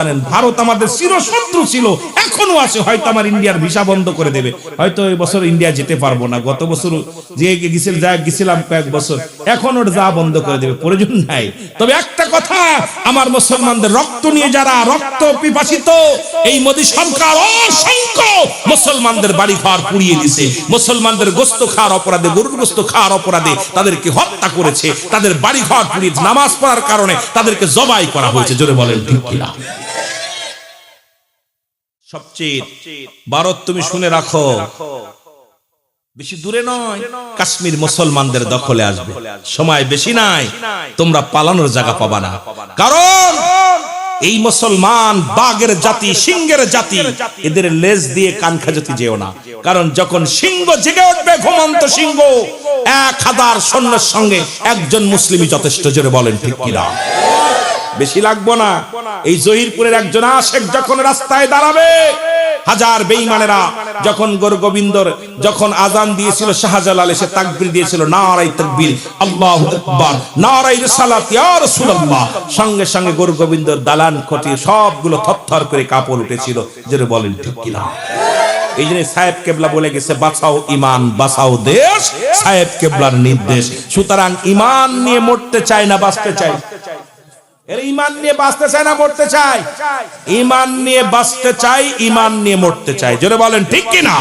ভারত আমাদের চিরশত্রু ছিল, এখনো আছে। হয়তো আমার ইন্ডিয়ার ভিসা বন্ধ করে দেবে, হয়তো এই বছর ইন্ডিয়া যেতে পারবো না। গত বছর যে গেছিলাম কয়েক বছর, এখন ওর যা বন্ধ করে দেবে, প্রয়োজন নাই। তবে একটা কথা, আমার মুসলমানদের রক্ত নিয়ে যারা রক্ত পিপাসিত, এই মোদী সরকার অসংখ্য মুসলমানদের বাড়ি ঘর পুড়িয়ে দিয়েছে। মুসলমানদের গোশত খাওয়ার অপরাধে, গরুর গোশত খাওয়ার অপরাধে তাদেরকে হত্যা করেছে, তাদের বাড়ি ঘর পুড়িয়ে, নামাজ পড়ার কারণে তাদেরকে জবাই করা হয়েছে। জোরে বলেন ঠিক কিনা? সবচেয়ে ভারত, তুমি শুনে রাখো, বেশি দূরে নয়, কাশ্মীর মুসলমানদের দখলে আসবে। সময় বেশি নাই, তোমরা পালানোর জায়গা পাবা না। কারণ এই মুসলমান বাঘের জাতি, সিংহের জাতি, এদের লেজ দিয়ে কান খাজাতে যেও না। কারণ যখন সিংহ জেগে উঠবে, ঘুমন্ত সিংহ, 1000 সৈন্যের সঙ্গে একজন মুসলিমই যথেষ্ট। জোরে বলেন ঠিক কিনা? বেশি লাগবো না। এই জহিরপুরের একজন আশেক যখন রাস্তায় দাঁড়াবে, হাজার বেঈমানেরা যখন গোবিন্দর যখন আজান দিয়েছিল, শাহজালাল এসে তাকবীর দিয়েছিল, নারায়ে তাকবীর, আল্লাহু আকবার, নারায়ে রিসালাত, ইয়া রাসূলুল্লাহ। সঙ্গে সঙ্গে গোবিন্দর দালান খটি সবগুলো থরথর করে কাঁপড় উঠেছিল। যেটা বলেন ঠিক কিনা? এই জন্য সাহেব কেবলা বলে গেছে, বাঁচাও ইমান, বাঁচাও দেশ, সাহেব কেবলার নির্দেশ। সুতরাং ইমান নিয়ে মরতে চায় না, বাঁচতে চায়। ইমান নিয়ে বাঁচতে চায় না, মরতে চায়? ইমান নিয়ে বাঁচতে চাই, ইমান নিয়ে মরতে চাই। জোরে বলেন ঠিক কিনা?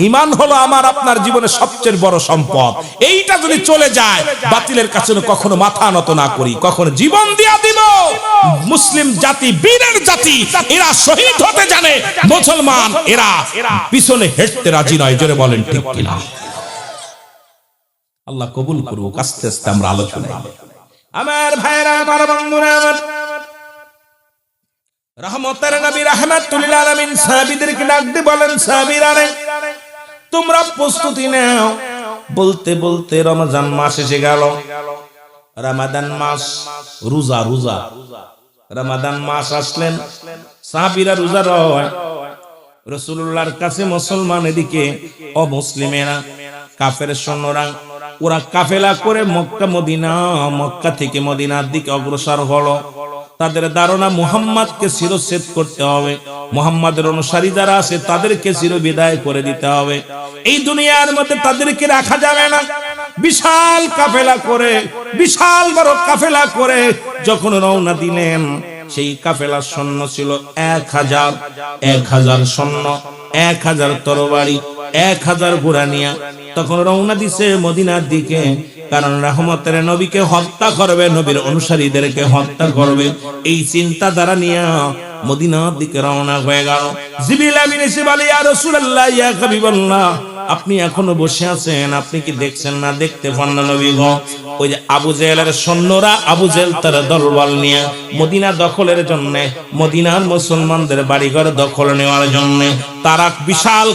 ইমান হলো আমার আপনার জীবনের সবচেয়ে বড় সম্পদ। এইটা যদি চলে যায়, বাতিলের কাছে কখনো মাথা নত না করি, কখনো জীবন দিয়া দিব। মুসলিম জাতি বীরের জাতি, এরা শহীদ হতে জানে। মুসলমান এরা পিছনে হেঁটতে রাজি নয়। জোরে বলেন ঠিক কিনা? আল্লাহ কবুল করুক। আস্তে আস্তে আমরা আলোচনা। আমার ভাইরা, আমার বন্ধুরা, আমার রহমতের নবী রাহমাতুল লিল আলামিন সাহাবীদেরকে ডাক দিয়ে বলেন, সাহাবীরা রে, তোমরা প্রস্তুতি নাও। বলতে বলতে রমজান মাস এসে গেল। রমাদান মাস, রোজা রোজা রমাদান মাস আসলেন, সাহাবীরা রোজা রয়। রাসূলুল্লাহর কাছে মুসলমান, এদিকে অমুসলিমেরা, কাফের সৈন্যরা, ওরা কাফেলা করে মক্কা মদিনা, মক্কা থেকে মদিনার দিকে অগ্রসর হলো। তাদের ধারণা মুহাম্মদকে শিরচ্ছেদ করতে হবে, মুহাম্মাদের অনুসারী যারা আছে তাদেরকে চির বিদায় করে দিতে হবে, এই দুনিয়ার মধ্যে তাদেরকে রাখা যাবে না। বিশাল কাফেলা করে, বিশাল বড় কাফেলা করে যখন রওনা দিলেন, সেই কাফেলার সৈন্য ছিল 1000 সৈন্য, 1000 তরবারি, 1000 ঘোড়া নিয়ে তখন রওনা দিছে মদিনার দিকে। কারণ রহমতের নবীকে হত্যা করবে, নবীর অনুসারীদেরকে হত্যা করবে, এই চিন্তা দ্বারা নিয়ে মদিনার দিকে রওনা হয়ে গেল। জিবরিল আমিন এসে বলে, ইয়া রাসূলুল্লাহ, ইয়া হাবিবাল্লাহ, আপনি এখনো বসে আছেন, আপনি কি দেখছেন না? দেখতে পান না নবী গো? ওই যে আবু জেহেলের সৈন্যরা, আবু জেহেল তার দলবল নিয়ে মদিনা দখলের জন্য, মদিনার মুসলমানদের বাড়িঘর দখল নেওয়ার জন্য তারা বিশাল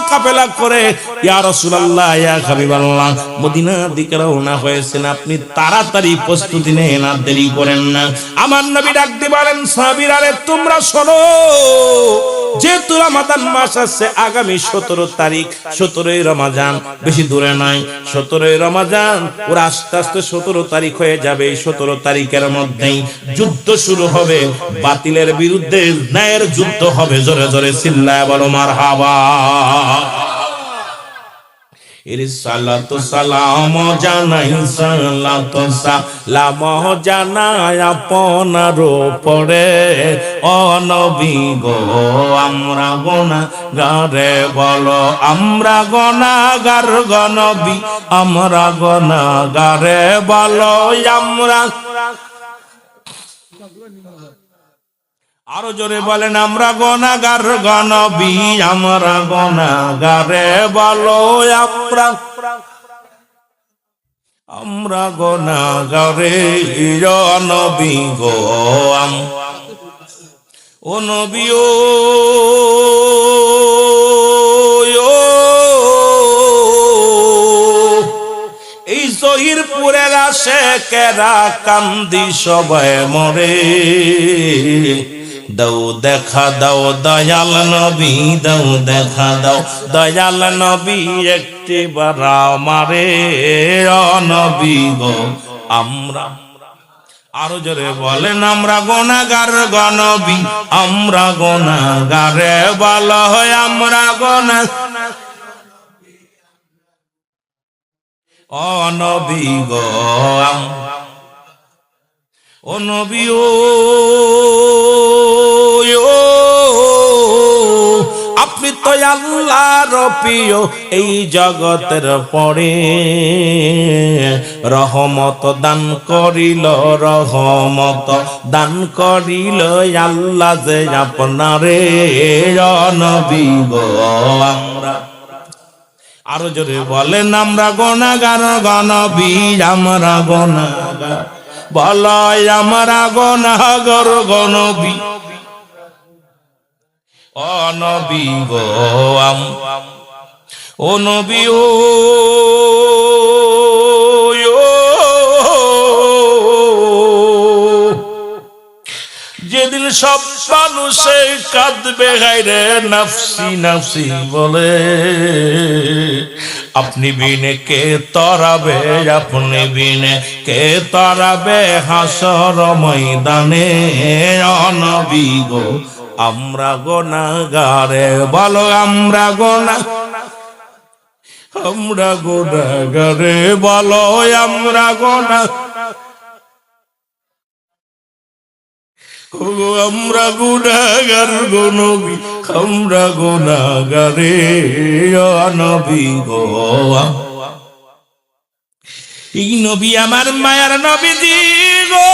কাফেলা করে ইয়া রাসূলুল্লাহ, ইয়া হাবিবাল্লাহ মদিনার দিকে রওনা হয়েছেন। আপনি তাড়াতাড়ি প্রস্তুতি নেন, আর দেরি করেন না। আমার নবী ডাক দিয়ে বলেন, সাহাবীরা রে, তোমরা শোনো, যেহেতু রমাদান মাস আছে, আগামী 17 তারিখ, 17ই রমজান, বেশি দূরে নয়, 17ই রমজান, ওরা আস্তে আস্তে 17 তারিখ হয়ে যাবে। এই 17 তারিখের মধ্যেই যুদ্ধ শুরু হবে, বাতিলের বিরুদ্ধে ন্যায়ের যুদ্ধ হবে। জোরে জোরে চিল্লায় বলো মারহাবা। সালাতু সালাম জানাই, সালাতু সালাম জানাই আপনার উপরে, ও নবী গো, আমরা গুনাহগারে, বলো আমরা গুনাহগার গো নবী, আমরা গুনাহগারে, বলো আমরা। আরো জোরে বলেন, আমরা গুনাহগার গো নবী, আমরা গুনাহগারে, বলো আমরা গুনাহগারে, ও নবী গো, ও নবী, ও এই জহিরপুরের আশেকেরা কান্দি সবাই মরে, দাও দেখা দাও দয়াল নবী, দাও দেখা দাও দয়াল নবী, একটিবার আমারে, ও নবী গো, আমরা আরো জোরে বলেন আমরা গুনাহগার গনবী আমরা গুনাহগারে বলা হয় আমরা গুনাহ ও নবী গো ও নবী ও আপনি তো আল্লাহর প্রিয় এই জগতের পরে রহমত দান করিল রহমত দান করিল আল্লাহ যে আপনারে নবী গো আমরা আরো জোরে বলেন আমরা গুনাহগার গনবী আমরা গুনাহগার বলাই আমরা গুনাহগার গনবী ও নবী গো ও নবী ও যেদিন সব মানুষে কাঁদবে গায়রে নফসি নফসি বলে আপনি বিনে কে তরাবে আপনি বিনে কে তরাবে হাসর ময়দানে ও নবী গো আমরা গুনাহগারে বলো আমরা গুনাহগারে বলো আমরা আমরা গুনাহগার গো নবী আমরা গুনাহগারে ও নবী গো এই নবী আমার মায়ার নবীজি গো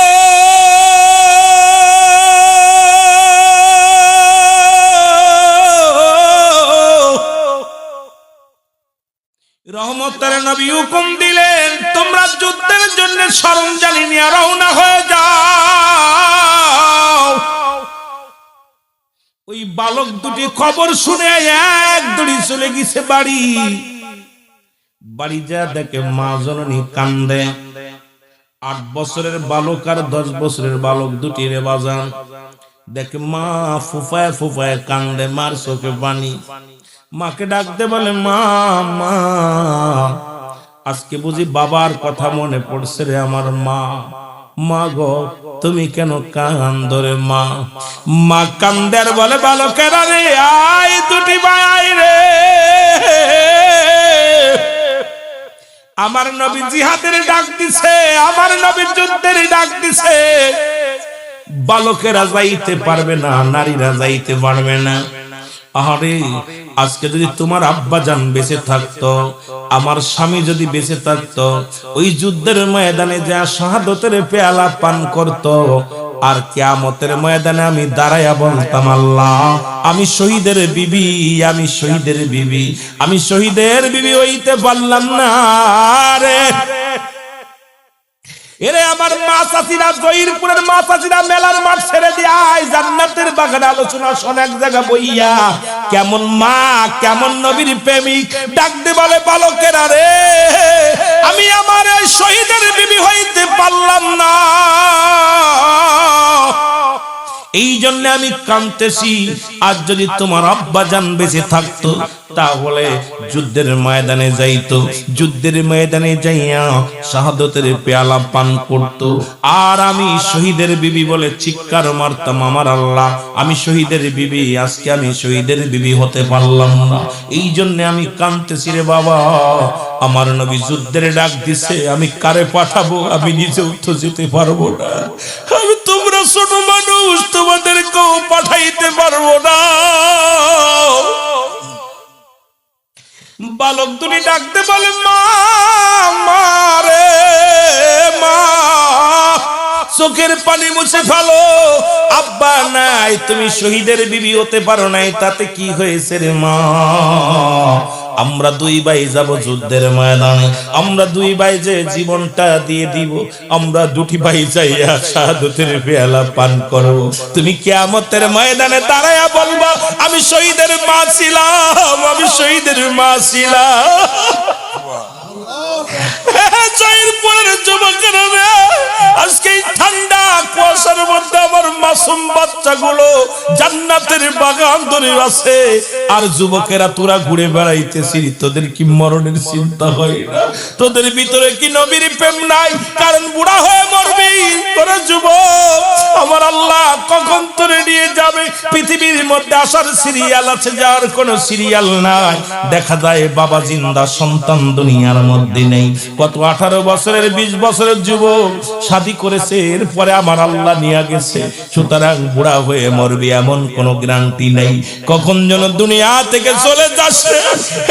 রহমতের নবী হুকুম দিলেন তোমরা যুদ্ধের জন্য সরঞ্জাম নিয়ে রওনা হয়ে যাও ওই বালক দুটি খবর শুনে এক দড়ি চলে গেছে বাড়ি যা দেখে মা জননী কান্দে 8 বছরের বালক আর 10 বছরের বালক দুটি রে বাজান দেখে মা ফুফায় ফুফায় কান্দে মার চোখে পানি মাকে ডাকতে বলে মা মা আজকে বুঝি বাবার কথা মনে পড়ছে রে আমার মা মা গো তুমি কেন কান্দো রে মা মা কান্দের বলে বালকেরা রে আয় দুটি ভাই রে আমার নবী জিহাদের ডাক দিছে আমার নবী যুদ্ধের ডাক দিছে বালকেরা যাইতে পারবে না নারীরা যাইতে পারবে না আরে আজকে যদি তোমার আব্বা জান বেঁচে থাকতো আমার স্বামী যদি বেঁচে থাকতো ওই যুদ্ধের ময়দানে যা শাহাদাতের পেয়ালা পান করত আর কিয়ামতের ময়দানে আমি দাঁড়ায়া বলতাম আল্লাহ আমি শহীদের বিবি আমি শহীদের বিবি আমি শহীদের বিবি হইতে পারলাম না রে এরে আমার মা চাচিরা জয়ীরপুরের মা চাচিরা মেলার মাঠ ছেড়ে দিয়ে জান্নাতের বাগানে আলোচনা শোন এক জায়গা বইয়া কেমন মা কেমন নবীর প্রেমিক ডাকতে বলে বালকেরা রে আমি আমার ওই শহীদের বিবি হইতে পারলাম না এই জন্য আমি কাঁদতেছি আজ যদি তোমার আব্বা জান বেঁচে থাকতো তাহলে যুদ্ধের ময়দানে যাইতো যুদ্ধের ময়দানে যাইয়া শাহাদাতের পেয়ালা পান করতো আর আমি শহীদের বিবি বলে চিৎকার মারতাম আমার আল্লাহ আমি শহীদের বিবি আজকে আমি শহীদের বিবি হতে পারলাম না এই জন্য আমি কাঁদতেছি রে বাবা আমার নবী যুদ্ধের ডাক দিছে আমি কারে পাঠাবো আমি নিজেও তো যেতে পারবো না আমি তোমরা ছোট মানুষ তোমাদেরকেও পাঠাইতে পারবো না বালক দুটি ডাকতে বলে মা মারে মা চোখের পানি মুছে ফেলো আব্বা নাই তুমি শহীদের বিবি হতে পারো নাই তাতে কি হয়েছে রে মা আমরা দুই ভাই যাব যুদ্ধের ময়দানে আমরা দুই ভাই যে জীবনটা দিয়ে দিব আমরা দুটি ভাই যাইয়া শাহাদাতের পেয়ালা পান করব তুমি কিয়ামতের ময়দানে দাঁড়ায়া বলবা আমি শহীদের মা ছিলাম আমি শহীদের মা ছিলাম জয়পুরের যুবকেরা আজকে ঠান্ডা কুয়াশার মধ্যে আমার মাসুম বাচ্চাগুলো জান্নাতের বাগান ধরে আছে, আর যুবকেরা তোরা ঘুরে বেড়াইতেছিস, তোদের কি মরণের চিন্তা হয় না? তোদের ভিতরে কি নবীর প্রেম নাই? কারণ বুড়া হয়ে মরবি তোরা যুবক, আমার আল্লাহ কখন তোরে নিয়ে যাবে? পৃথিবীর মধ্যে আসার সিরিয়াল আছে, যার কোনো সিরিয়াল নাই। দেখা যায় বাবা জিন্দা, সন্তান দুনিয়ার মধ্যে নেই। কত 18 বছরের 20 বছরের যুবক শাদী করেছে, এরপরে আমার আল্লাহ নিয়ে গেছে। সুতরাং বুড়া হয়ে মরবি এমন কোন গ্যারান্টি নেই, কখন যেন দুনিয়া থেকে চলে যাচ্ছে।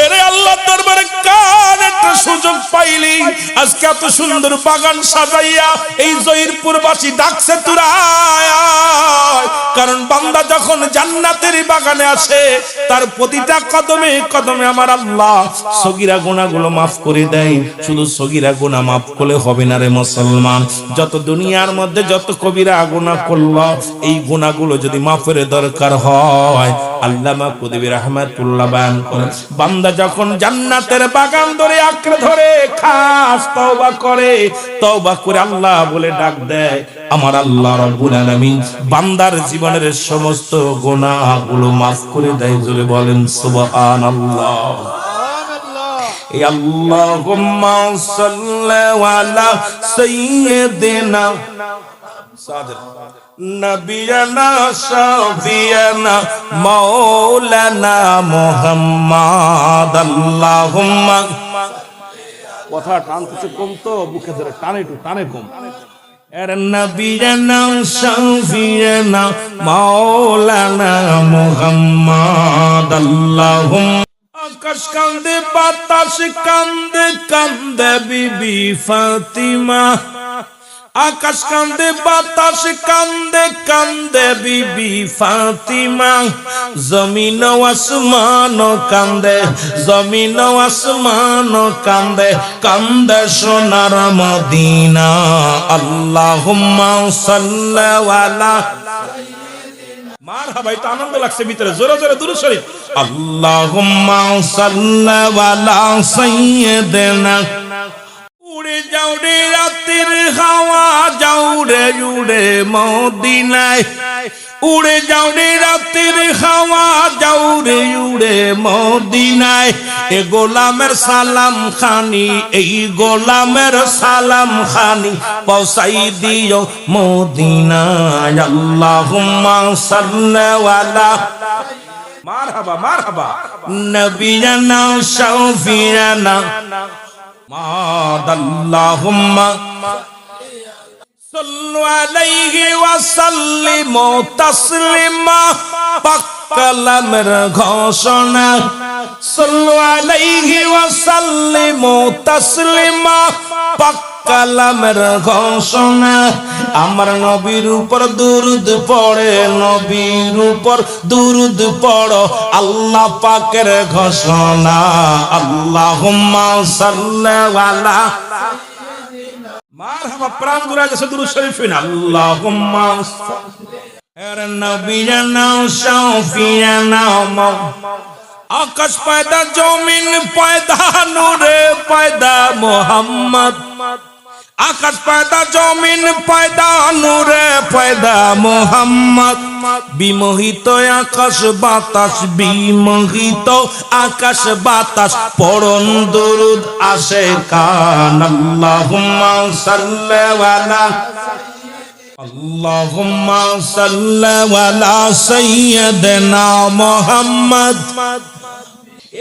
আরে আল্লাহর দরবারে কার একটা সুযোগ পাইলি, আজকে এত সুন্দর বাগান সাজাইয়া এই জয়পুরবাসী ডাকছে তোরা আয়। কারণ বান্দা যখন জান্নাতের বাগানে আসে, তার প্রতিটা কদমে কদমে আমার আল্লাহ সগীরা গুনাহগুলো মাফ করে দেয়। শুধু সগীরা গুনাহ মাফ করলে হবে না রে মুসলমান, যত দুনিয়ার মধ্যে যত কবিরা গুনাহ করলো, এই গুনাহগুলো যদি মাফের দরকার হয়, আল্লামা কুতুবী রাহমাতুল্লাহ বয়ান করেন, বান্দা যখন জান্নাতের বাগান ধরে আঁকড়ে ধরে খাস তওবা করে, তওবা করে আল্লাহ বলে ডাক দেয়, আমার আল্লাহ রাব্বুল আলামিন বান্দার জীবনের সমস্ত গুনাহগুলো মাফ করে দেয়। জোরে বলেন সুবহানাল্লাহ। আল্লাহুম্মা সাল্লি আলা সাইয়্যিদিনা নবিয়ানা শাফিয়ানা মাওলানা মুহাম্মদ। আল্লাহুম্মা, কথা টানতেছে কম তো, বুকে ধরে টানে একটু টানে কম। নবিয়ানা শাফিয়ানা মাওলানা মুহাম্মদ। আল্লাহুম্মা, আকাশ কান্দে বাতাস কান্দে কান্দে বিবি ফাতিমা, আকাশ কান্দে বাতাস কান্দে কান্দে বিবি ফাতিমা, জমিন আসমান কান্দে জমিন আসমান কান্দে কান্দে সোনার মদিনা। আল্লাহুম্মা সাল্লি আলা, মারহাবা, এটা আনন্দ লাগছে ভিতরে, জোরে জোরে দুরূদ শরীফ। আল্লাহুম্মা সাল্লি আলা সাইয়্যিদিনা, উড়ে যাও রে রাতের হাওয়া, যাও রে উড়ে মদিনায়, উড়ে যাও রে রাতের হাওয়া, যাও রে উড়ে মদিনায়। এ গোলামের সালাম খানি, এই গোলামের সালাম খানি পৌঁছাই দিও মদিনায়। আল্লাহুম্মা সাল্লি আলা, মারহাবা মারহাবা, নবিয়ানা শাফিয়ানা মাদ। আল্লাহুম্মা সাল্লু আলাইহি ওয়া সাল্লিমু তাসলিমা, পাক কালামের ঘোষণা। সাল্লু আলাইহি ওয়া সাল্লিমু তাসলিমা, পাক কালামের ঘোষণা। আমার নবীর উপর দুরূদ পড়ে, নবীর উপর দুরূদ পড়ো, আল্লাহ পাকের ঘোষণা। আল্লাহুম্মা সাল্লি আলা, মারহাবা, প্রাণ জুড়ে গেছে দুরূদ শরীফ। আল্লাহুম্মা নবিয়ানা শাফিয়ানা, আকাশ পয়দা জমিন পয়দা নূরে পয়দা মোহাম্মদ, আকাশ পয়দা জমিন পয়দা নূরে পয়দা মোহাম্মদ। বিমোহিত আকাশ বাতাস, বিমোহিত আকাশ বাতাস, পড়ন দুরূদ আসে কান। আল্লাহুম্মা সাল্লি আলা, আল্লাহুম্মা সাল্লি আলা সাইয়্যিদিনা মুহাম্মদ।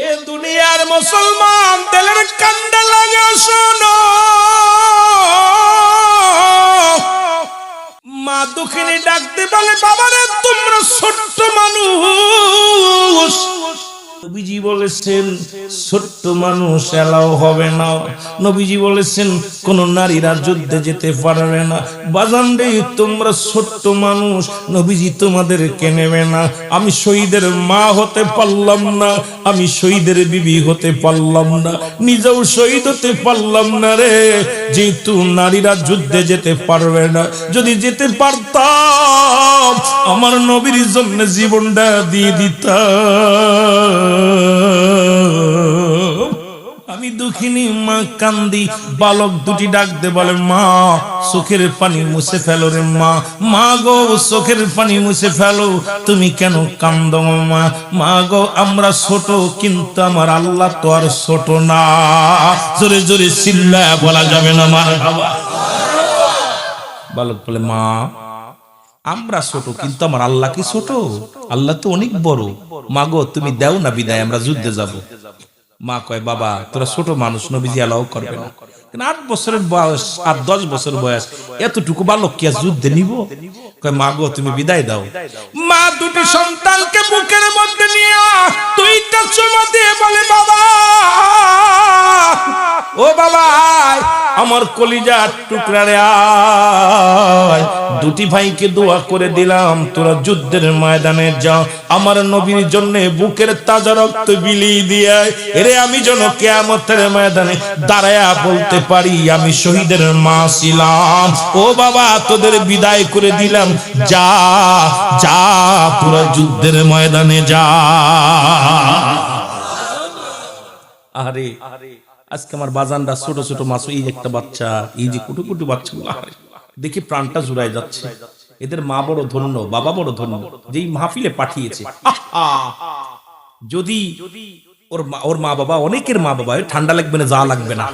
এ দুনিয়ার মুসলমান দিলের কান্দে লাগে শোনো, মা দুঃখিনী ডাকতে বলে, বাবারে তোমরা ছোট্ট মানুষ। নবীজি বলেছেন ছোট্ট মানুষ এলাও হবে না। নবীজি বলেছেন কোন নারীরা যুদ্ধে যেতে পারবে না। বাজান রে, তোমরা ছোট্ট মানুষ, নবীজি তোমাদেরকে নেবে না। আমি শহীদের মা হতে পারলাম না, আমি শহীদের বিবি হতে পারলাম না, নিজেও শহীদ হতে পারলাম না রে, যেহেতু নারীরা যুদ্ধে যেতে পারবে না। যদি যেতে পারতাম আমার নবীর জন্য জীবনটা দিয়ে দিতাম। আমি দুঃখিনী মা কান্দি। বালক দুটি ডাক দে বলে মা চোখের পানি মুছে ফেলো রে মা। মা গো চোখের পানি মুছে ফেলো, তুমি কেন কান্দো মা? মা গো আমরা ছোট, কিন্তু আমার আল্লাহ তো আর ছোট না। জোরে জোরে চিল্লায়া বলা যাবে না মারহাবা। বালক বলে মা আমরা ছোট, কিন্তু আমার আল্লাহ কি ছোট? আল্লাহ তো অনেক বড়। মা গো তুমি দাও না বিদায়, আমরা যুদ্ধে যাব। মা কয় বাবা তোরা ছোট মানুষ, নবীজি এলাও করবে না। 8 বছরের বয়স আর 10 বছর বয়স, এতটুকু বালক কি যুদ্ধে নিব? কয় মা গো তুমি বিদায় দাও। মা দুটি সন্তানকে বুকের মধ্যে নিয়ে 2টা চুমা দিয়ে বলে বাবা ও বাবা আমার কলিজার টুকরা রে আয়। দুটি ভাইকে দোয়া করে দিলাম তোরা যুদ্ধের ময়দানে যাও, আমার নবীর জন্য বুকের তাজা রক্ত বিলিয়ে দিয়ে এরে আমি যেন কিয়ামতের ময়দানে দাঁড়ায়া বলতে পারি আমি শহীদের মা ছিলাম। ও বাবা তোদের বিদায় করে দিলাম, যা যা তোরা যুদ্ধের ময়দানে যা। আরে আজকে আমার বাজানরা ছোট ছোট মাছ, এই একটা বাচ্চা, এই যে কুটু কুটু বাচ্চাগুলো দেখি প্রাণটা জুড়ায় যাচ্ছে। এদের মা বড় ধন্য, বাবা বড় ধন্য, যেই মাহফিলে পাঠিয়েছে। যদি ওর মা বাবা, অনেকের মা বাবা ঠান্ডা লাগবে না, যা লাগবে না,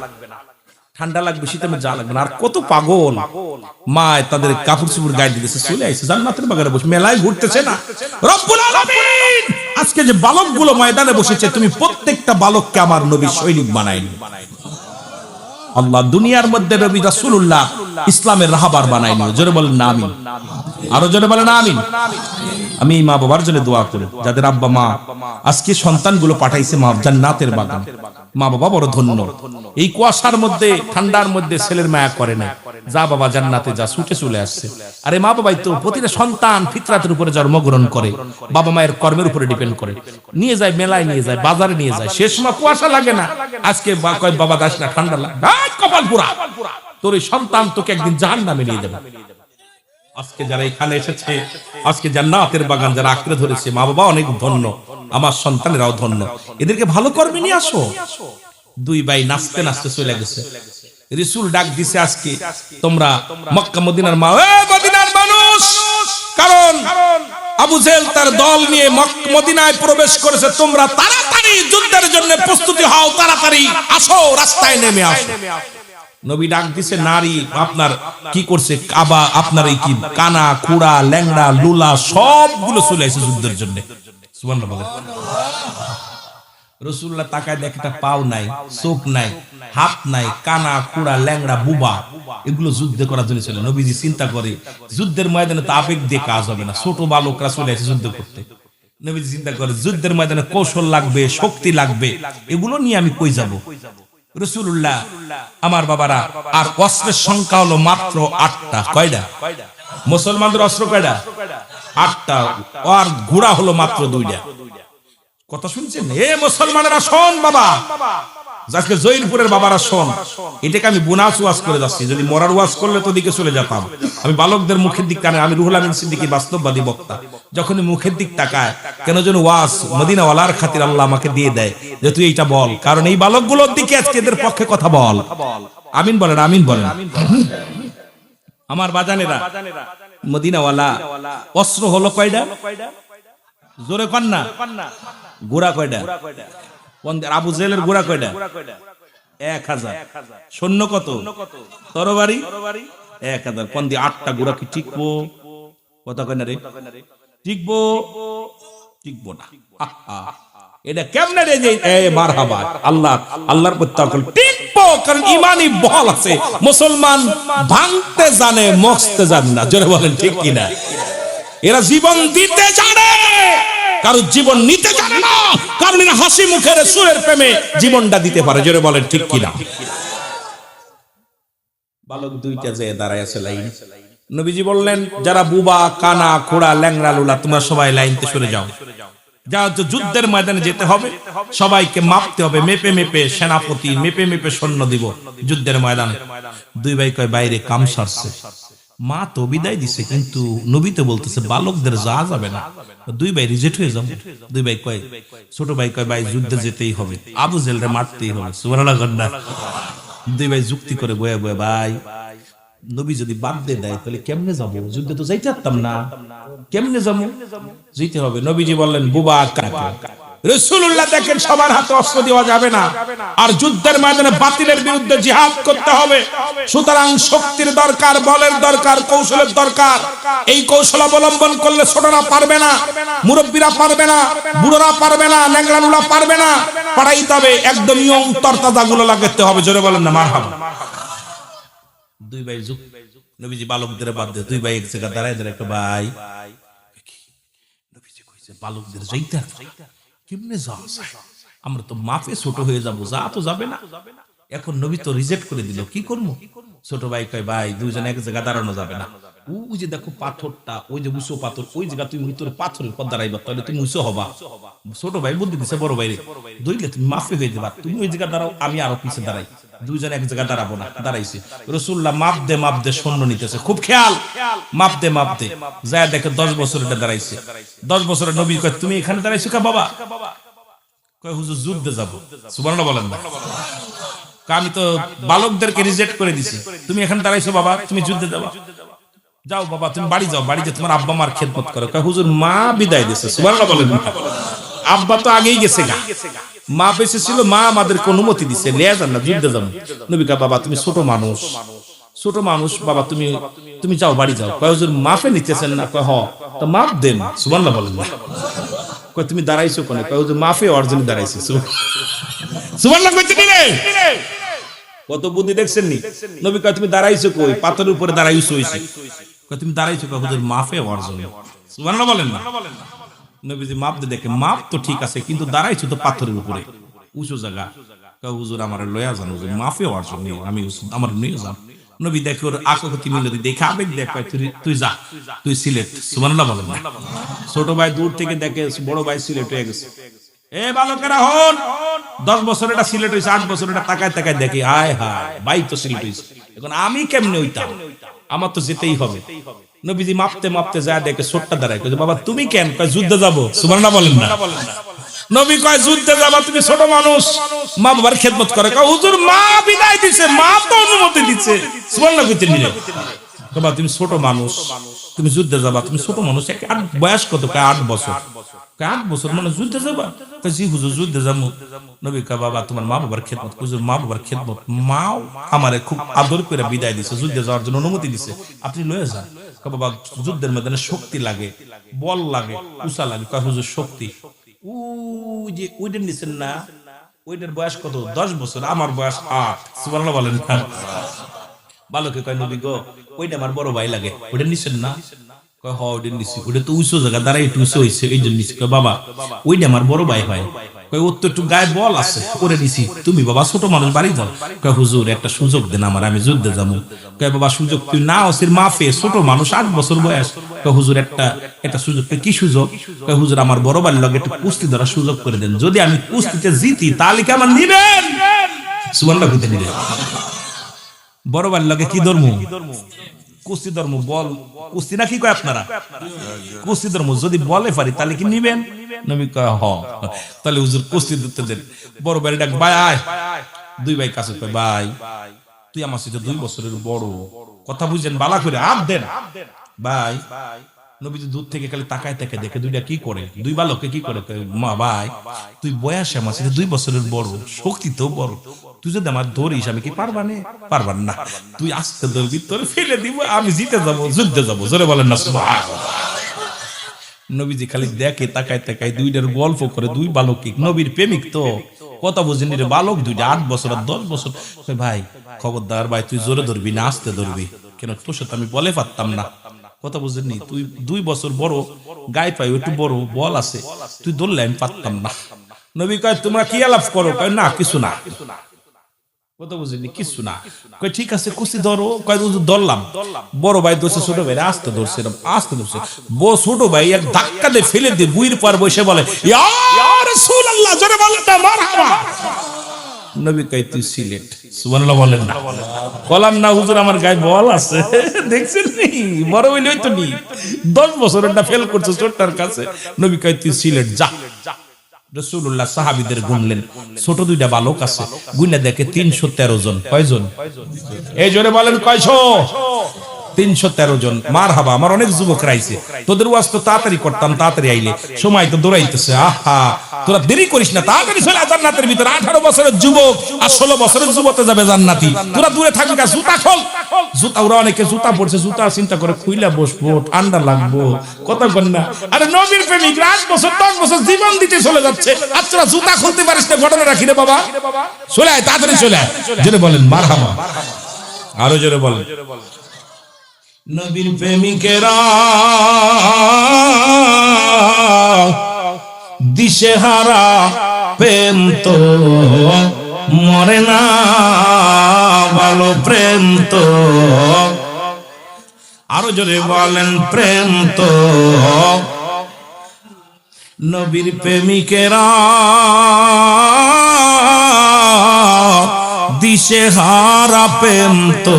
ঠান্ডা লাগবে শীতে যা লাগবে না। আর কত পাগল মা তাদের কাপড় চুপড় গায়ে দিতেছে, চলে আসছে জান্নাতের বাগানে বসে মেলায় ঘুরতেছে না। রব্বুল আলামিন আজকে যে বালকগুলো ময়দানে বসেছে, তুমি প্রত্যেকটা বালককে আমার নবী সৈনিক বানাইনি। আল্লাহ দুনিয়ার মধ্যে নবী রাসূলুল্লাহ ইসলামের রাহবার বানাইনি। জোরে বলেন না আমিন, আরো জোরে বলেন আমিন। আমি মা বাবার জন্য দোয়া করি যাদের আব্বা মা আজকে সন্তানগুলো পাঠাইছে মা জান্নাতের বাগান। মা বাবা বড় ধন্য। এই কুয়াশার মধ্যে ঠান্ডার মধ্যে ছেলের মায়া করে না, যা বাবা জান্নাতে যা, ছুটে চলে আসছে। আরে মা বাবাই তো প্রতিটা সন্তান ফিতরাতের উপরে জন্মগ্রহণ করে, বাবা মায়ের কর্মের উপরে ডিপেন্ড করে, নিয়ে যায় মেলায়, নিয়ে যায় বাজারে, নিয়ে যায়, শেষ সময় কুয়াশা লাগে না। আজকে কয় বাবা দাস না ঠান্ডা লাগে, কপাল পুরা, তোর এই সন্তান তোকে একদিন জাহান্নামে নিয়ে যাবে। আজকে যারা এখানে এসেছে, আজকে জান্নাতের বাগান যারা আঁকড়ে ধরেছে, মা বাবা অনেক ধন্য, আমার সন্তানেরাও ধন্য। এদেরকে ভালো কর্মে নিয়ে আসো। 2 ভাই নাচতে নাচতে চলে গেছে। রাসূল ডাক দিছে আজকে তোমরা মক্কা মদিনার মা, মদিনার মানুষ, কারণ আবু জেহেল তার দল নিয়ে মক্কা মদিনায় প্রবেশ করেছে। তোমরা তাড়াতাড়ি যুদ্ধের জন্য প্রস্তুতি হও, তাড়াতাড়ি আসো, রাস্তায় নেমে আসো। নবী ডাক দিছে নারী আপনার কি করছে, কাবা আপনার এই কি কানা খুড়া ল্যাংড়া লুলা সবগুলো চলে আসে যুদ্ধের জন্য। সুবহানাল্লাহ বলেন। রাসূলুল্লাহ তাকায় দেখে একটা পাও নাই, চোখ নাই, হাত নাই, কানা খুড়া ল্যাংড়া বুবা এগুলো যুদ্ধ করার জন্য ছিল। নবীজি চিন্তা করে যুদ্ধের ময়দানে তো আবেগ দিয়ে কাজ হবে না, ছোট বালকরা চলে আসে যুদ্ধ করতে। নবীজি চিন্তা করে যুদ্ধের ময়দানে কৌশল লাগবে, শক্তি লাগবে, এগুলো নিয়ে আমি কই যাব। রাসূলুল্লাহ আমার বাবারা, আর অস্ত্রের সংখ্যা হলো মাত্র 8টা। কয়টা? মুসলমানদের অস্ত্র কয়টা? 8টা। আর ঘোড়া হলো মাত্র 2টা। কথা শুনছেন? এ মুসলমানেরা শোন বাবা, আজকে জয়ীরপুরের বাবারা শোন, এটাকে আমি বোনাস ওয়াজ করে যাচ্ছি। যদি মরার ওয়াজ করলে তো দিকে চলে যেতাম। আমি বালকদের মুখের দিক কানে, আমি রুহুল আমিন সিদ্দিকী বাস্তববাদী বক্তা, যখনই মুখের দিক তাকায় কেন যেন ওয়াজ মদিনাওয়ালার খাতির আল্লাহ আমাকে দিয়ে দেয় যে তুই এইটা বল, কারণ এই বালকগুলোর দিকে আজকে এদের পক্ষে কথা বল। আমিন বলেন, আমিন বলেন। আমার বাজানেরা, মদিনাওয়ালা অস্ত্র হলো কয়টা? জোরে কন না। গোড়া কয়টা? আবু জেহেলের গোড়া কয়টা? 1000। সৈন্য কত? তরবারি 1000। কোন দিয়ে 8টা গোড়া কি টিকবো? কথা কয় না রে, টিকবো? টিকবো না। এটা কেমনে রে? যে মারহাবা, আল্লাহর প্রতি তাওয়াক্কুল, টিকবো, কারণ ঈমানি বল আছে। মুসলমান ভাঙতে জানে, মস্তে জানে না। জোরে বলেন ঠিক কিনা? এরা জীবন দিতে জানে, কারণ জীবন নিতে জানে না, কারণ এরা হাসি মুখে রাসূলের প্রেমে জীবনটা দিতে পারে। জোরে বলেন ঠিক কিনা? বালক 2টা যে দাঁড়ায় আছে লাইন। নবীজি বললেন যারা বুবা কানা খোড়া ল্যাংড়া লুলা তোমরা সবাই লাইনতে সরে যাও, যা যুদ্ধের ময়দানে যেতে হবে সবাইকে মাপতে হবে, মেপে মেপে সেনাপতি, মেপে মেপে সৈন্য দিব যুদ্ধের ময়দানে। 2 ভাই কয় বাইরে কাম সারছে, মা তো বিদায় দিছে, কিন্তু নবী তো বলতেছে বালকদের যা যাবে না। দুই ভাই রিজেক্ট হয়ে যাবে। দুই ভাই কয়, ছোট ভাই কয় ভাই যুদ্ধে যেতেই হবে, আবু জেলরে মারতেই হবে। সুবহানাল্লাহ। দুই ভাই যুক্তি করে বয়ে বয়ে, ভাই নবী যদি বাদ দিয়ে দেয় তাহলে কেমনে যাবো, যুদ্ধে তো যাইতে পারতাম না, কেমনে যাবো, যেতে হবে। নবীজি বললেন বুবা কাকে। রাসূলুল্লাহ দেখেন সবার হাতে অস্ত্র দেওয়া যাবে না, আর যুদ্ধের ময়দানে বাতিলের বিরুদ্ধে জিহাদ করতে হবে। সুতরাং শক্তির দরকার, বলের দরকার, কৌশলের দরকার। এই কৌশল অবলম্বন করলে ছোটরা পারবে না, মুরব্বীরা পারবে না, বুড়োরা পারবে না, ন্যাংরানুরা পারবে না। পারাইতে হবে একদম ইয়ং তরতাজা গুলো লাগাতে হবে। জোরে বলেন না মারহাবা। দুই ভাই নবীজি বালকদের বাদ দিয়ে দুই ভাই এক জায়গায় দাঁড়ায় দাঁড়ায়, একটা ভাই নবীজি কইছে বালকদের যাইতে কেমনে যাওয়া যায়, আমরা তো মাফে ছোট হয়ে যাবো, যা তো যাবে না। এখন নবী তো রিজেক্ট করে দিল, কি করবো? ছোট ভাই কয় ভাই দুইজন এক জায়গায় দাঁড়ানো যাবে না, ওই যে দেখো পাথরটা, ওই যে উঁচু পাথর, ওই জায়গা তুমি ভিতরে পাথরের পর দাঁড়াইবা, তাহলে তুমি উঁচু হবা। ছোট ভাই বুদ্ধি দিচ্ছে বড় ভাই, দইলে তুমি মাফে হয়ে যাবা, তুমি ওই জায়গায় দাঁড়াও, আমি আরো পিছিয়ে দাঁড়াই, দুইজন এক জায়গায় দাঁড়াবো না। দাঁড়াইছে রাসূলুল্লাহ মাপ দে সৈন্য নিতেছে, খুব খেয়াল, মাপ দে যায় দেখে 10 বছর এটা দাঁড়াইছে। 10 বছরের নবী কয় তুমি এখানে দাঁড়াইছো কা বাবা? কয় হুজুর যুদ্ধে যাব। সুবহানাল্লাহ বলেন না। আমি তো বালকদেরকে রিজেক্ট করে দিছি, তুমি এখানে দাঁড়াইছো বাবা, তুমি যুদ্ধে যাবা, যাও বাবা তুমি বাড়ি যাও, বাড়িতে তোমার আব্বা মার খেদমত করো। কয় হুজুর মা বিদায় দিয়েছে। সুবহানাল্লাহ বলেন না। আব্বা তো আগেই গেছে গা, মা বেঁচে ছিল, মা আমাদেরকে অনুমতি দিচ্ছে, লিয়া যান না, যুদ্ধে যান। নবী কয় বাবা তুমি ছোট মানুষ বাবা, তুমি যাও, বাড়ি যাও। কয় হুজুর মাফে নিতেছেন না? কয় হ, তো মাফ দেন। সুবহানাল্লাহ বলেন না। কয় তুমি দাঁড়াইছো কোনে? কয় হুজুর মাফে অর্জনে দাঁড়াইছি। সুবহানাল্লাহ কইতে দিলে কত বুদ্ধি দেখছেন নি? নবী কয় তুমি দাঁড়াইছো কই? পাথরের উপরে দাঁড়াইছো হইছে। কয় তুমি দাঁড়াইছো কয় হুজুর মাফে অর্জনে। সুবহানাল্লাহ বলেন না। নবীজি মাপ দিয়ে দেখে, মাপ তো ঠিক আছে, কিন্তু দাঁড়াইছো তো পাথরের উপরে, উঁচু জায়গা। কয় হুজুর আমারে লয়া যান, হুজুর মাফে অর্জন নেই, আমি আমার নিয়ে যান। নবী দেখে ওর আকতি মিলতি দেখে আবেগ দেখ, তুই যা, তুই সিলেট। সুবহানাল্লাহ বলেন না। ছোট ভাই দূর থেকে দেখে বড় ভাই সিলেট হয়ে গেছে। এ বালকেরা হন, 10 বছর এটা সিলেট হয়েছে, 8 বছর এটা তাকায় তাকায় দেখি, হায় হায় ভাই তো সিলেট হয়েছে, এখন আমি কেমনে হইতাম, আমার তো যেতেই হবে। নবীজি মাপতে যায় দেখে ছোট্টা দাঁড়ায়, কয় বাবা তুমি কেন? কয় যুদ্ধে যাবো। সুবহানাল্লাহ বলেন না। নবী কয় যুদ্ধে যাবা, তুমি ছোট মানুষ, মা বাবার খেদমত করে। কয় হুজুর মা বিদায় দিছে, মা তো অনুমতি দিচ্ছে। সুবহানাল্লাহ কইতে নিলে বাবা তুমি ছোট মানুষ, তুমি যুদ্ধে যাবা, তুমি ছোট মানুষ। বয়স কত? কয় 8 বছর। 8 বছর মানে যুদ্ধে যাবা? কয় জি হুজুর যুদ্ধে যাবো। নবী কয় বাবা তোমার মা বাবার খেদমত। হুজুর মা বাবার খেদমত, মাও আমারে খুব আদর করে বিদায় দিছে, যুদ্ধে যাওয়ার জন্য অনুমতি দিছে, আপনি লয়ে যান। কয় বাবা যুদ্ধের ময়দানে শক্তি লাগে, বল লাগে, উষা লাগে। কয় হুজুর শক্তি ওই যে ওইটার নিছেন না, ওইটার বয়স কত? 10 বছর, আমার বয়স 8। সুবহানাল্লাহ বলেন না। বালকে কয় নবী গো ওইটা আমার বড় ভাই লাগে, ওইটা নিছেন না? কয় হ ওইটা নিছি, ওইটা তো উঁচু জায়গা দাঁড়াই একটু উঁচু হয়েছে, এই জন্য নিছি। কয় বাবা ওইটা আমার বড় ভাই হয়। কয় ওর তো একটু গায়ে বল আছে, করে নিছি, তুমি বাবা ছোট মানুষ বাড়ি যাও। কয় হুজুর একটা সুযোগ দেন আমার, আমি যুদ্ধে যাবো। কয় বাবা সুযোগ তুই না ওসির মাফে, ছোট মানুষ 8 বছর বয়স। কয় হুজুর একটা সুযোগ। কি সুযোগ? কয় হুজুর আমার বড় ভাইয়ের লগে একটু কুস্তি ধরার সুযোগ করে দেন, যদি আমি কুস্তিতে জিতি তাহলে কি আমার নিবেন? সুবহানাল্লাহ কইতে নিলেন। বড় ভাইয়ের লগে কি ধর্ম? কুস্তি ধর্ম, বল কুস্তি না কি কয় আপনারা? কুস্তি ধর্ম, যদি বলে পারি তাহলে কি নিবেন? নবী কয় হ, তাহলে হুজুর কুস্তি ধরতে দেন। বড় ভাই ডাক, ভাই আয়। দুই ভাই কাছে কয় ভাই তুই আমার সাথে 2 বছরের বড়, কথা বুঝেন বালা করে, হাত দেন। ভাই নবী দূর থেকে খালি তাকায় তাকায় দেখে দুইটা কি করে, দুই বালকে কি করে। মা ভাই তুই বয়সে আমার সাথে 2 বছরের বড়, শক্তি তো বড়, তুই যদি আমার ধরিস আমি কি পারবার না, তুই আস্তে ধরবি, তোর ফেলে দিব, আমি জিতে যাবো, যুদ্ধে যাবো। জোরে বলেন না সুবহানাল্লাহ। নবীজি খালি দেখে তাকায় তাকায়, দুইটার গল্প করে, দুই বালক নবীর প্রেমিক তো, কথা বুঝেনি রে, বালক দুইটা 8 বছর আর 10 বছর। ভাই খবরদার ভাই, তুই জোরে ধরবি না আস্তে ধরবি, কেন তোর সাথে আমি বলে পারতাম না, কথা বুঝেননি, তুই 2 বছর বড়, গায়ে পাই একটু বড়, বল আছে, তুই ধরলে আমি পারতাম না। নবী কয় তোমরা কি আলাপ করো? কয় না কিছু না, কথা বুঝেননি, কিছু না। কয় ঠিক আছে কুস্তি ধরো। কয় ধরলাম। বড় ভাই ধরছে, ছোট ভাই আস্তে ধরছে, আস্তে ধরছে। ছোট ভাই এক ধাক্কা দিয়ে ফেলে দিয়ে বুইর পর বসে বলে ইয়া রাসূলুল্লাহ, জোরে বলেন না মারহাবা। নবী কয় তুই সিলেট। সুবহানাল্লাহ বলেন না, বলাম না হুজুর আমার গায়ে বল আছে, দেখছেন নি বড় হইলে তো নি 10 বছরটা ফেল করছে ছোটটার কাছে। নবী কয় তুই সিলেট যা। রাসূলুল্লাহ সাহাবীদের গুনলেন, ছোট দুইটা বালক আছে, গুইনা দেখে 313 জন। কয়জন? এই জোরে বলেন কয়শো? 313 জন। মারহাবা, আমার অনেক যুবক রাইছে, তোদের ওয়াজ তো তাড়াতাড়ি করতাম, তাড়াতাড়ি আইলে, সময় তো দৌড়াইতেছে। আহা, তোরা দেরি করিস না, তাড়াতাড়ি চলে আয় জান্নাতের ভিতরে। 18 বছরের যুবক আর 16 বছরের যুবতে যাবে জান্নাতি, তোরা দূরে থাকবি না। জুতা খোল, জুতা, ওরা অনেকে জুতা পড়ছে, জুতা চিন্তা করে খুইলা বসবো, ঠান্ডা লাগবো, কথা বল না। আরে নবীর প্রেমিক 8 বছর 10 বছর জীবন দিতে চলে যাচ্ছে, আর তোরা জুতা খুলতে পারিস না, ঘটনা রাখি রে বাবা। চলে আয়, তাড়াতাড়ি চলে আয়। জোরে বলেন মারহাবা, আরো জোরে বলেন। নবীর প্রেমিকেরা দিশেহারা, প্রেম তো মরে না, ভালো প্রেম তো, আরো জোরে বলেন প্রেম তো। নবীর প্রেমিকেরা দিশেহারা, প্রেম তো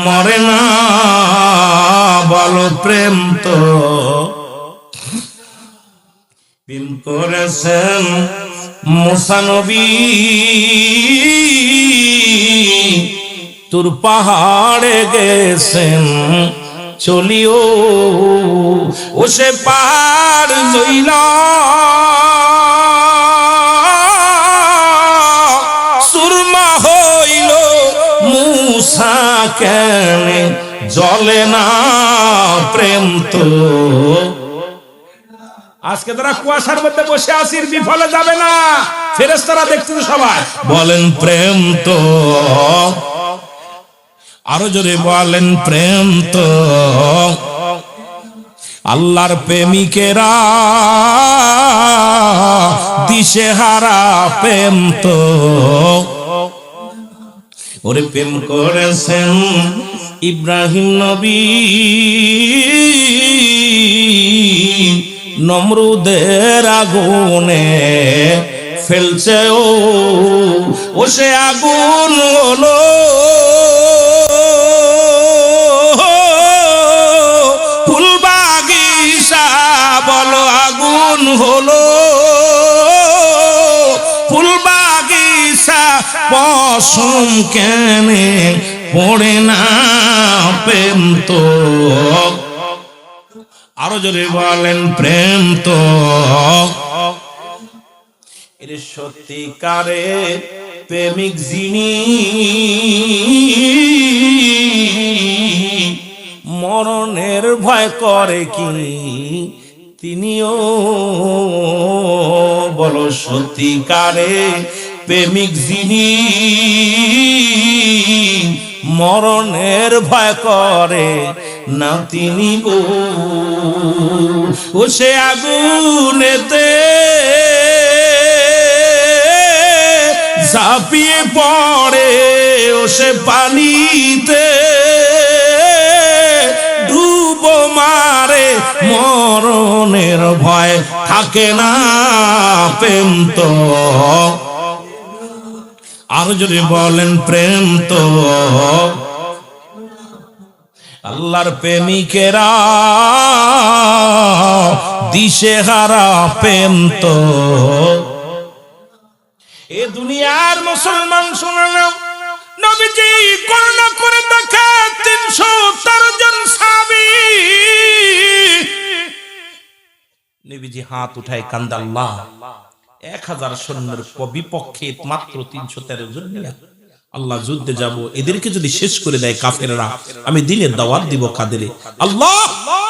মরে না, ভালো প্রেম তো। প্রেম করেছেন মুসা নবী, তুর পাহাড়ে গেছেন চলিও, ও সে পাহাড় লইলা সুরমা হইল, মুসা কেন জ্বলে না প্রেম তো। আজকে তারা কুয়াশার মধ্যে বসে আসির বিফলে যাবে না, ফেরেশতারা দেখতেছে সবাই, বলেন প্রেম তো, আরো জোরে বলেন প্রেম তো। আল্লাহর প্রেমিকেরা দিশেহারা, প্রেম তো। ওরে প্রেম করেছেন ইব্রাহিম নবী, নমরুদের আগুনে ফেলছে ও সে আগুন হলো ফুল বাগিচা, বলো আগুন হলো ফুল বাগিচা, পশম কেনে পড়ে না প্রেম তো। আরো জোরে বলেন প্রেম তো। এর সত্যিকারে প্রেমিক যিনি, মরণের ভয় করে কি তিনিও, বলো সত্যিকারে প্রেমিক যিনি, মরণের ভয় করে না তিনি গো, ও সে আগুনেতে ঝাঁপিয়ে পড়ে, ও সে পানিতে ডুব মারে, মরণের ভয় থাকে না প্রেম তো। আরো যদি বলেন প্রেম তো। আল্লাহর প্রেমিকেরা দিশেহারা, প্রেম তো। এ দুনিয়ার মুসলমান শুনে নাও, নবীজি করুণা করে দেখে 313 জন সাহাবী, নবীজি হাত উঠায় কান্দে, আল্লাহ 1000 সৈন্যের বিপক্ষে মাত্র 313 জন নিয়ে আল্লাহ যুদ্ধে যাব, এদেরকে যদি শেষ করে দেয় কাফেররা, আমি দিনের দাওয়াত দিব কাদের? আল্লাহ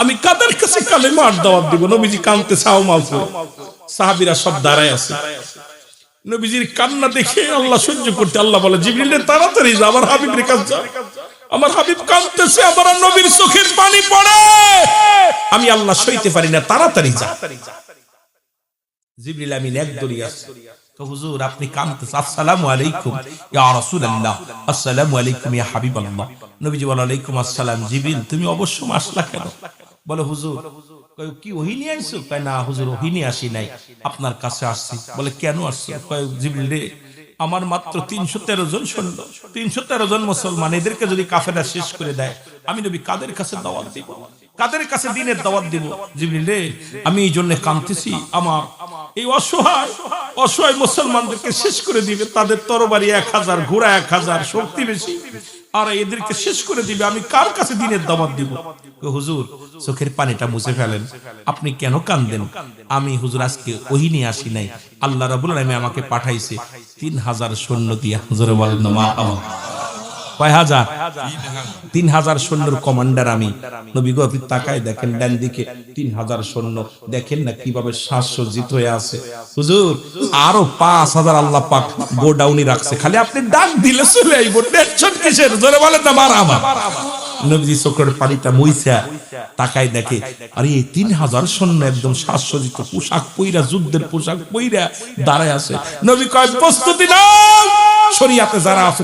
আমি কাদের কাছে কালেমার দাওয়াত দিব? নবীজি কাঁদতে চাও মাউছে, সাহাবীরা সব দাঁড়ায় আছে। নবীজির কান্না দেখে আল্লাহ সহ্য করতে, আল্লাহ বলে জিবরিল তাড়াতাড়ি যা, আমার হাবিবের কাছে যা, আমার হাবিব কাঁদতেছে, আমার নবীর চোখের পানি পড়ে, আমি আল্লাহ সইতে পারি না, তাড়াতাড়ি যা। জিবরিল আমিন এক দৌড়ে আসছে, তো হুজুর আপনি কাঁদতেছেন, আসসালামু আলাইকুম ইয়া রাসূলুল্লাহ, আসসালামু আলাইকুম ইয়া হাবিবাল্লাহ। নবীজি বলে ওয়ালাইকুম আসসালাম। জিবরিল তুমি অবশ্য আসলা কেন? বলে হুজুর কয় কি ওহী নিয়ে আইছো? কয় না হুজুর ওহী নিয়ে আসি নাই, আপনার কাছে আসছি। বলে কেন আসছো? কয় জিবরিল রে আমার মাত্র 313 জন সৈন্য, 313 জন মুসলমান, এদেরকে যদি কাফেররা শেষ করে দেয়, আমি নবী কাদের কাছে দাওয়াত দিব, কাদের কাছে দ্বীনের দাওয়াত দিব? জিবরিল রে, আমি এই জন্য কাঁদতেছি, আমার এই অসহায় অসহায় মুসলমানদেরকে শেষ করে দিবে, তাদের তরবারি 1000, ঘোড়া 1000, শক্তি বেশি, আর এদেরকে শেষ করে দিবে, আমি কার কাছে দ্বীনের দাওয়াত দিব? হুজুর চোখের পানিটা মুছে ফেলেন, আপনি কেন কাঁদেন? আমি হুজুর আজকে ওহী নিয়ে আসি নাই, আল্লাহ রাব্বুল আলামিন আমাকে পাঠাইছে 3000 সৈন্য দিয়া। হুজুর বলেন না মা আমার কয় হাজার? 3000 সৈন্যর কমান্ডার আমি। নবী গো আপনি তাকায় দেখেন ডান দিকে 3000 সৈন্য, দেখেন না কিভাবে সাজসজ্জিত হয়ে আছে। হুজুর আরো 5000 আল্লাহ পাক গোডাউনি রাখছে, খালি আপনি ডাক দিলে চলে আইবো, টেনশন কিসের? জোরে বলেন না মার আমার। নবীজি চোখের পানিটা মুইছা তাকায় দেখে, আরে এই 3000 সৈন্য একদম সাজসজ্জিত, পোশাক পইরা, যুদ্ধের পোশাক পইরা দাঁড়ায় আছে। নবী কয় প্রস্তুতি নাও, শরীয়তে যারা আছে